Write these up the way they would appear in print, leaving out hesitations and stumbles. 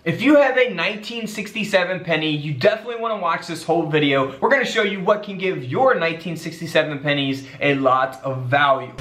If you have a 1967 penny, you definitely want to watch this whole video. We're going to show you what can give your 1967 pennies a lot of value.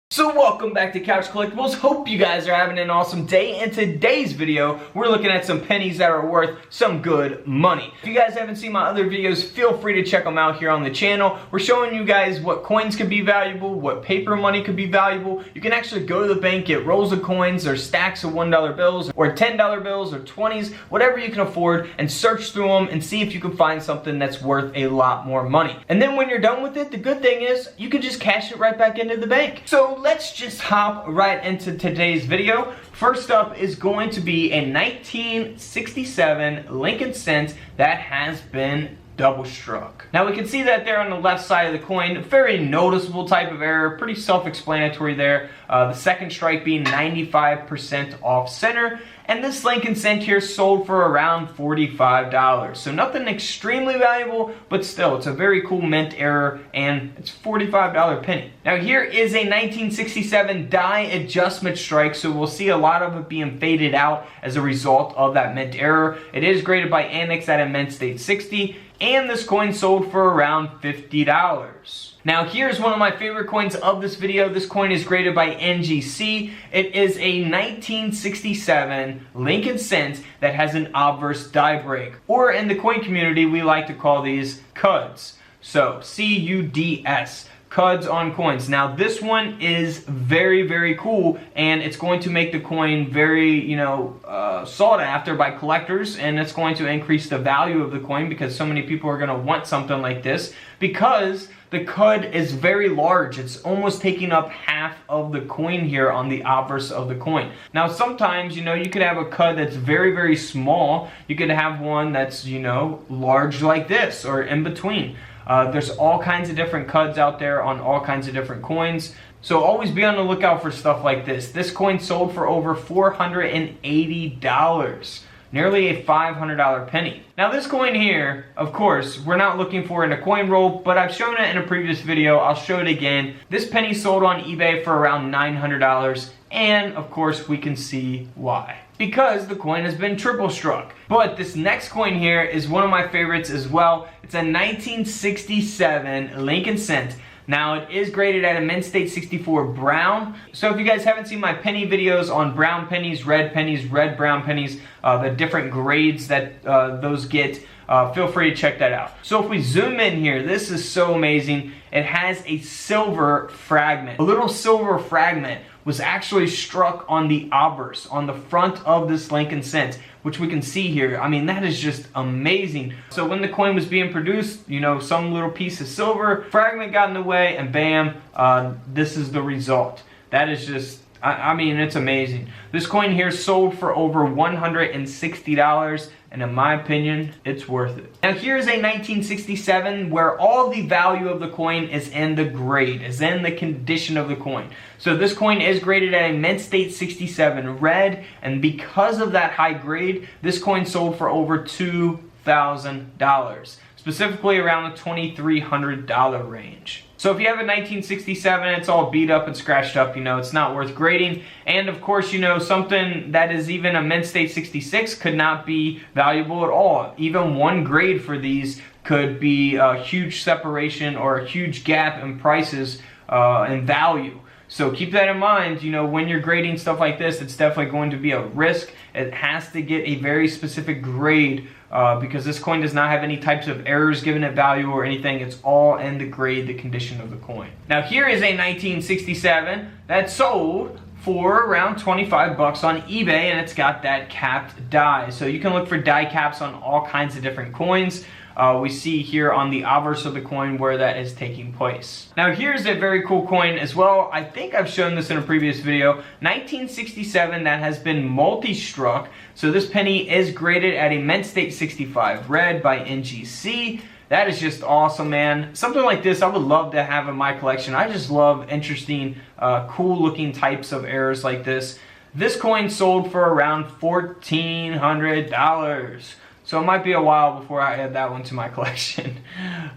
So welcome back to Couch Collectibles. Hope you guys are having an awesome day. In today's video, we're looking at some pennies that are worth some good money. If you guys haven't seen my other videos, feel free to check them out here on the channel. We're showing you guys what coins could be valuable, what paper money could be valuable. You can actually go to the bank, get rolls of coins or stacks of $1 bills or $10 bills or 20s, whatever you can afford, and search through them and see if you can find something that's worth a lot more money. And then when you're done with it, the good thing is you can just cash it right back into the bank. So let's just hop right into today's video. First up is going to be a 1967 Lincoln cent that has been double struck. Now we can see that there on the left side of the coin, very noticeable type of error, pretty self-explanatory there. The second strike being 95% off center, and this Lincoln cent here sold for around $45. So nothing extremely valuable, but still, it's a very cool mint error, and it's $45 penny. Now here is a 1967 die adjustment strike, so we'll see a lot of it being faded out as a result of that mint error. It is graded by Annex at a mint state 60, and this coin sold for around $50. Now here's one of my favorite coins of this video. This coin is graded by NGC. It is a 1967 Lincoln cent that has an obverse die break, or in the coin community we like to call these CUDs. So C-U-D-S. CUDs on coins. Now this one is very cool, and it's going to make the coin very sought after by collectors, and it's going to increase the value of the coin because so many people are going to want something like this because the CUD is very large. It's almost taking up half of the coin here on the obverse of the coin. Now sometimes you could have a CUD that's very small. You could have one that's large like this or in between. There's all kinds of different CUDs out there on all kinds of different coins. So always be on the lookout for stuff like this. This coin sold for over $480. Nearly a $500 penny. Now this coin here, of course, we're not looking for in a coin roll, but I've shown it in a previous video. I'll show it again. This penny sold on eBay for around $900, and of course we can see why. Because the coin has been triple struck. But this next coin here is one of my favorites as well. It's a 1967 Lincoln cent. Now it is graded at a mint state 64 brown. So if you guys haven't seen my penny videos on brown pennies, red brown pennies, the different grades that those get, feel free to check that out. So if we zoom in here, this is so amazing. It has a silver fragment. A little silver fragment was actually struck on the obverse, on the front of this Lincoln cent, which we can see here. I mean, that is just amazing. So when the coin was being produced, some little piece of silver fragment got in the way, and bam, this is the result. That is just, I mean, it's amazing. This coin here sold for over $160, and in my opinion, it's worth it. Now here's a 1967 where all the value of the coin is in the grade, is in the condition of the coin. So this coin is graded at a mint state 67 red, and because of that high grade, this coin sold for over $2,000, specifically around the $2,300 range. So if you have a 1967, it's all beat up and scratched up, it's not worth grading. And of course, something that is even a mint state 66 could not be valuable at all. Even one grade for these could be a huge separation or a huge gap in prices and value. So keep that in mind, when you're grading stuff like this, it's definitely going to be a risk. It has to get a very specific grade because this coin does not have any types of errors given it value or anything. It's all in the grade, the condition of the coin. Now here is a 1967 that sold for around 25 bucks on eBay, and it's got that capped die. So you can look for die caps on all kinds of different coins. We see here on the obverse of the coin where that is taking place. Now here's a very cool coin as well. I think I've shown this in a previous video. 1967 that has been multi-struck. So this penny is graded at a mint state 65 red by NGC. That is just awesome, man. Something like this I would love to have in my collection. I just love interesting, cool looking types of errors like this. This coin sold for around $1,400. So it might be a while before I add that one to my collection.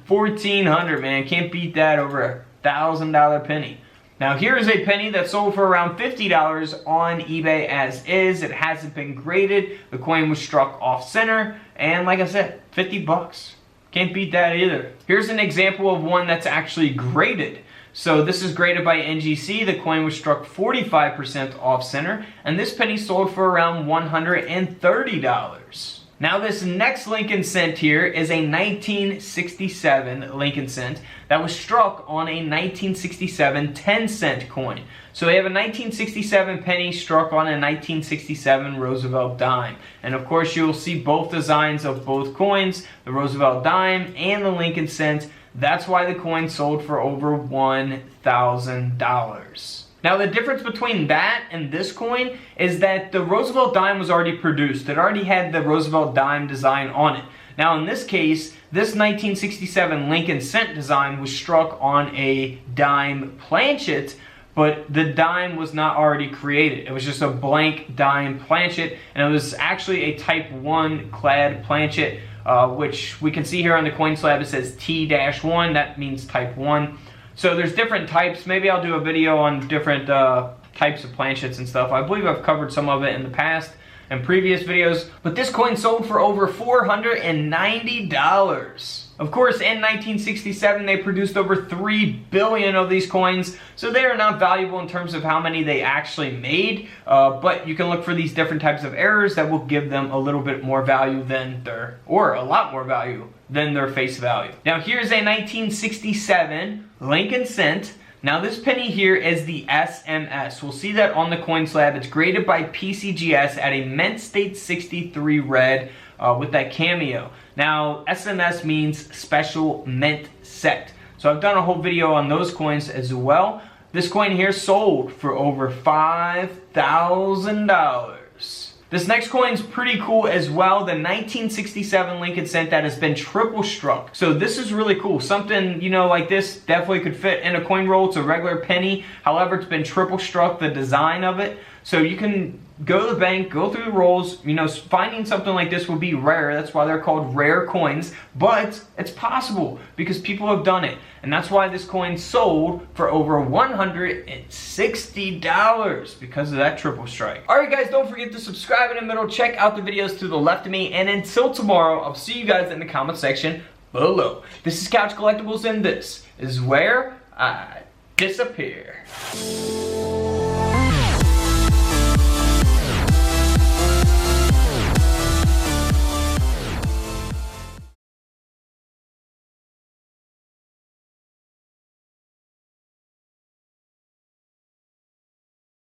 $1,400, man. Can't beat that over $1,000 penny. Now here is a penny that sold for around $50 on eBay as is. It hasn't been graded. The coin was struck off center, and like I said, 50 bucks. Can't beat that either. Here's an example of one that's actually graded. So this is graded by NGC. The coin was struck 45% off center, and this penny sold for around $130. Now this next Lincoln cent here is a 1967 Lincoln cent that was struck on a 1967 10-cent coin. So we have a 1967 penny struck on a 1967 Roosevelt dime. And of course you'll see both designs of both coins, the Roosevelt dime and the Lincoln cent. That's why the coin sold for over $1,000. Now the difference between that and this coin is that the Roosevelt dime was already produced. It already had the Roosevelt dime design on it. Now in this case, this 1967 Lincoln cent design was struck on a dime planchet, but the dime was not already created. It was just a blank dime planchet, and it was actually a Type 1 clad planchet, which we can see here on the coin slab. It says T-1, that means Type 1. So there's different types. Maybe I'll do a video on different types of planchets and stuff. I believe I've covered some of it in the past and previous videos. But this coin sold for over $490. Of course, in 1967, they produced over 3 billion of these coins, so they are not valuable in terms of how many they actually made, but you can look for these different types of errors that will give them a little bit more value than or a lot more value than their face value. Now here's a 1967 Lincoln cent. Now this penny here is the SMS. We'll see that on the coin slab. It's graded by PCGS at a mint state 63 red with that cameo. Now SMS means special mint set. So I've done a whole video on those coins as well. This coin here sold for over $5,000. This next coin's pretty cool as well, the 1967 Lincoln cent that has been triple struck. So this is really cool. Something, you know, like this definitely could fit in a coin roll. It's a regular penny. However, it's been triple struck, the design of it. So you can go to the bank, go through the rolls. You know, finding something like this would be rare. That's why they're called rare coins. But it's possible because people have done it. And that's why this coin sold for over $160 because of that triple strike. Alright guys, don't forget to subscribe in the middle. Check out the videos to the left of me. And until tomorrow, I'll see you guys in the comment section below. This is Couch Collectibles, and this is where I disappear.